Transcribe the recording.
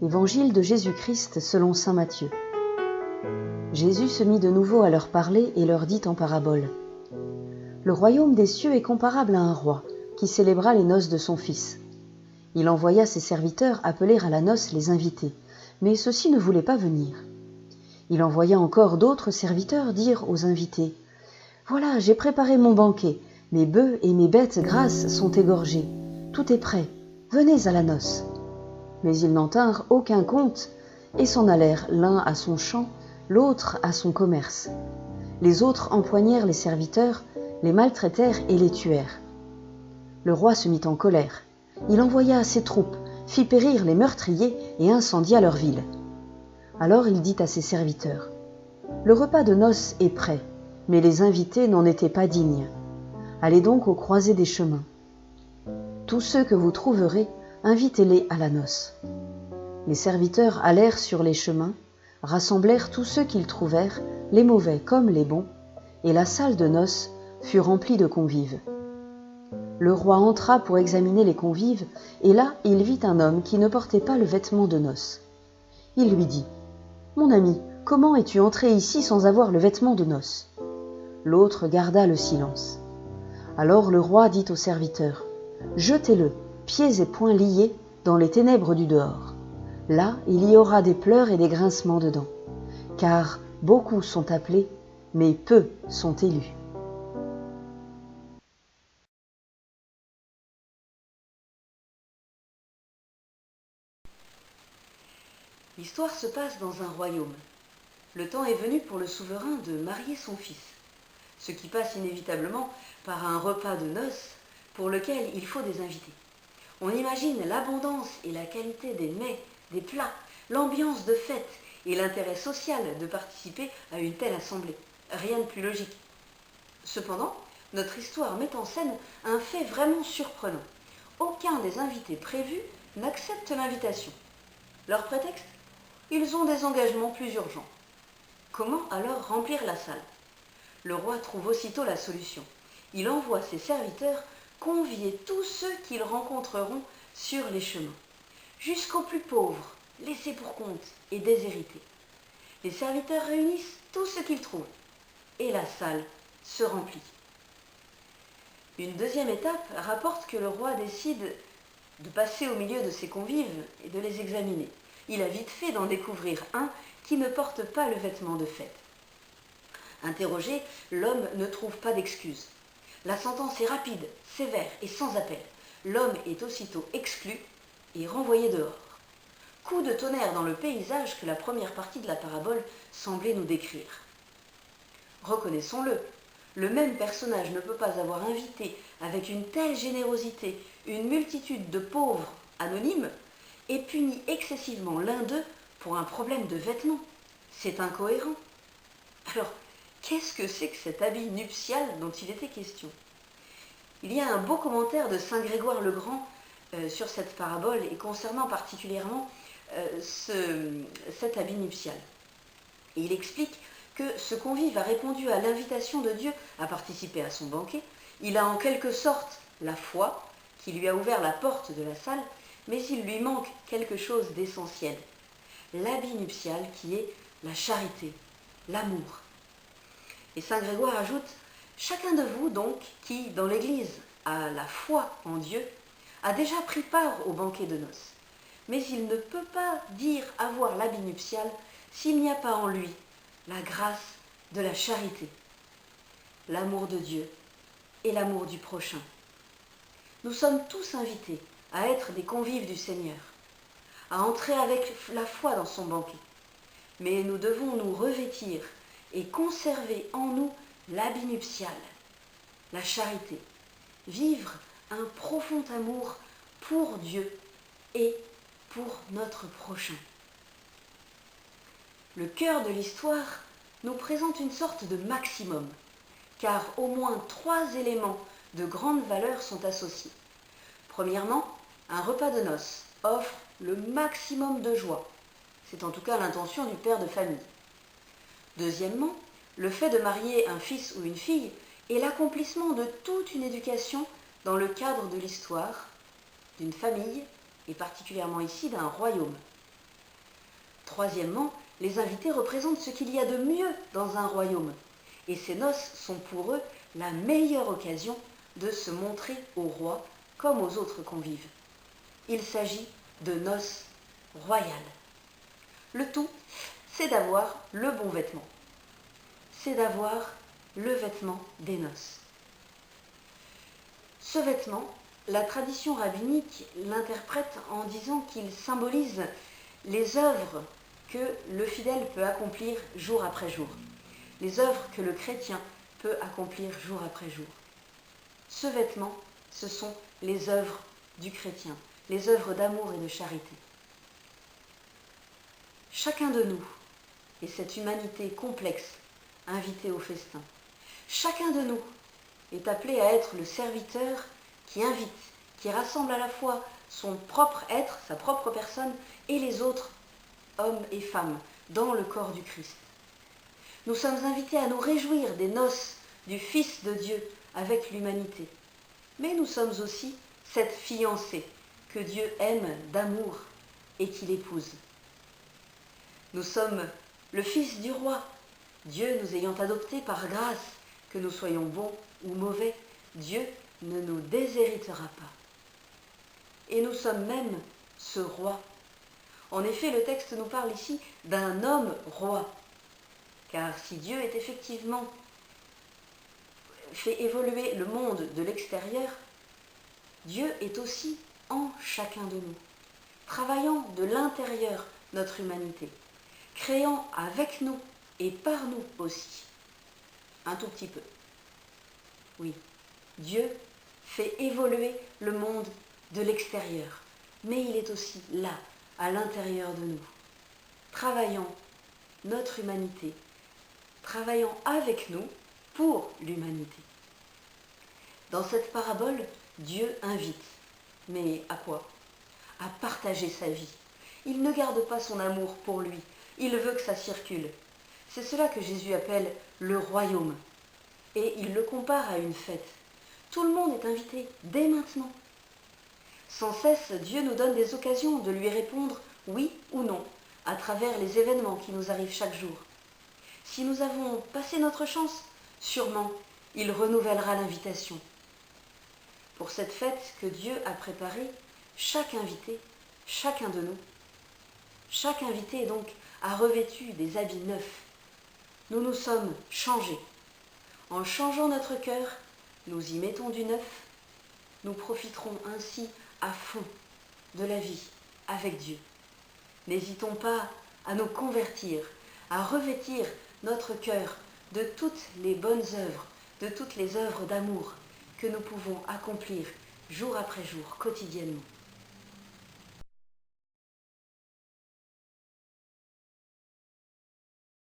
Évangile de Jésus-Christ selon saint Matthieu. Jésus se mit de nouveau à leur parler et leur dit en parabole. Le royaume des cieux est comparable à un roi qui célébra les noces de son fils. Il envoya ses serviteurs appeler à la noce les invités, mais ceux-ci ne voulaient pas venir. Il envoya encore d'autres serviteurs dire aux invités « Voilà, j'ai préparé mon banquet, mes bœufs et mes bêtes grasses sont égorgés, tout est prêt, venez à la noce. » Mais ils n'en tinrent aucun compte et s'en allèrent l'un à son champ, l'autre à son commerce. Les autres empoignèrent les serviteurs, les maltraitèrent et les tuèrent. Le roi se mit en colère. Il envoya ses troupes, fit périr les meurtriers et incendia leur ville. Alors il dit à ses serviteurs « Le repas de noces est prêt, mais les invités n'en étaient pas dignes. Allez donc aux croisées des chemins. Tous ceux que vous trouverez, invitez-les à la noce. » Les serviteurs allèrent sur les chemins, rassemblèrent tous ceux qu'ils trouvèrent, les mauvais comme les bons, et la salle de noces fut remplie de convives. Le roi entra pour examiner les convives, et là il vit un homme qui ne portait pas le vêtement de noces. Il lui dit « Mon ami, comment es-tu entré ici sans avoir le vêtement de noces ?» L'autre garda le silence. Alors le roi dit aux serviteurs « Jetez-le, pieds et poings liés, dans les ténèbres du dehors. Là, il y aura des pleurs et des grincements de dents, car beaucoup sont appelés, mais peu sont élus. » L'histoire se passe dans un royaume. Le temps est venu pour le souverain de marier son fils, ce qui passe inévitablement par un repas de noces pour lequel il faut des invités. On imagine l'abondance et la qualité des mets, des plats, l'ambiance de fête et l'intérêt social de participer à une telle assemblée. Rien de plus logique. Cependant, notre histoire met en scène un fait vraiment surprenant. Aucun des invités prévus n'accepte l'invitation. Leur prétexte ? Ils ont des engagements plus urgents. Comment alors remplir la salle ? Le roi trouve aussitôt la solution. Il envoie ses serviteurs convier tous ceux qu'ils rencontreront sur les chemins, jusqu'aux plus pauvres, laissés pour compte et déshérités. Les serviteurs réunissent tout ce qu'ils trouvent, et la salle se remplit. Une deuxième étape rapporte que le roi décide de passer au milieu de ses convives et de les examiner. Il a vite fait d'en découvrir un qui ne porte pas le vêtement de fête. Interrogé, l'homme ne trouve pas d'excuse. La sentence est rapide, sévère et sans appel. L'homme est aussitôt exclu et renvoyé dehors. Coup de tonnerre dans le paysage que la première partie de la parabole semblait nous décrire. Reconnaissons-le, le même personnage ne peut pas avoir invité avec une telle générosité une multitude de pauvres anonymes et puni excessivement l'un d'eux pour un problème de vêtements. C'est incohérent. Alors, qu'est-ce que c'est que cet habit nuptial dont il était question ? Il y a un beau commentaire de saint Grégoire le Grand sur cette parabole et concernant particulièrement cet habit nuptial. Et il explique que ce convive a répondu à l'invitation de Dieu à participer à son banquet. Il a en quelque sorte la foi qui lui a ouvert la porte de la salle, mais il lui manque quelque chose d'essentiel. L'habit nuptial qui est la charité, l'amour. Et saint Grégoire ajoute « Chacun de vous donc, qui, dans l'Église, a la foi en Dieu, a déjà pris part au banquet de noces. Mais il ne peut pas dire avoir l'habit nuptial s'il n'y a pas en lui la grâce de la charité, l'amour de Dieu et l'amour du prochain. Nous sommes tous invités à être des convives du Seigneur, à entrer avec la foi dans son banquet. Mais nous devons nous revêtir et conserver en nous l'habit nuptial, la charité, vivre un profond amour pour Dieu et pour notre prochain. Le cœur de l'histoire nous présente une sorte de maximum, car au moins 3 éléments de grande valeur sont associés. Premièrement, un repas de noces offre le maximum de joie. C'est en tout cas l'intention du père de famille. Deuxièmement, le fait de marier un fils ou une fille est l'accomplissement de toute une éducation dans le cadre de l'histoire, d'une famille et particulièrement ici d'un royaume. Troisièmement, les invités représentent ce qu'il y a de mieux dans un royaume. Et ces noces sont pour eux la meilleure occasion de se montrer au roi comme aux autres convives. Il s'agit de noces royales. Le tout, c'est d'avoir le bon vêtement. C'est d'avoir le vêtement des noces. Ce vêtement, la tradition rabbinique l'interprète en disant qu'il symbolise les œuvres que le fidèle peut accomplir jour après jour, les œuvres que le chrétien peut accomplir jour après jour. Ce vêtement, ce sont les œuvres du chrétien, les œuvres d'amour et de charité. Chacun de nous est cette humanité complexe invitée au festin. Chacun de nous est appelé à être le serviteur qui invite, qui rassemble à la fois son propre être, sa propre personne, et les autres hommes et femmes dans le corps du Christ. Nous sommes invités à nous réjouir des noces du Fils de Dieu avec l'humanité. Mais nous sommes aussi cette fiancée que Dieu aime d'amour et qu'il épouse. Nous sommes le Fils du roi, Dieu nous ayant adoptés par grâce, que nous soyons bons ou mauvais, Dieu ne nous déshéritera pas. Et nous sommes même ce roi. En effet, le texte nous parle ici d'un homme roi. Car si Dieu est effectivement fait évoluer le monde de l'extérieur, Dieu est aussi en chacun de nous, travaillant de l'intérieur notre humanité, créant avec nous et par nous aussi, un tout petit peu. Oui, Dieu fait évoluer le monde de l'extérieur, mais il est aussi là, à l'intérieur de nous, travaillant notre humanité, travaillant avec nous pour l'humanité. Dans cette parabole, Dieu invite. Mais à quoi? À partager sa vie. Il ne garde pas son amour pour lui, il veut que ça circule. C'est cela que Jésus appelle le royaume. Et il le compare à une fête. Tout le monde est invité dès maintenant. Sans cesse, Dieu nous donne des occasions de lui répondre oui ou non à travers les événements qui nous arrivent chaque jour. Si nous avons passé notre chance, sûrement il renouvellera l'invitation. Pour cette fête que Dieu a préparée, chaque invité, chacun de nous, chaque invité donc a revêtu des habits neufs. Nous nous sommes changés. En changeant notre cœur, nous y mettons du neuf. Nous profiterons ainsi à fond de la vie avec Dieu. N'hésitons pas à nous convertir, à revêtir notre cœur de toutes les bonnes œuvres, de toutes les œuvres d'amour que nous pouvons accomplir jour après jour, quotidiennement.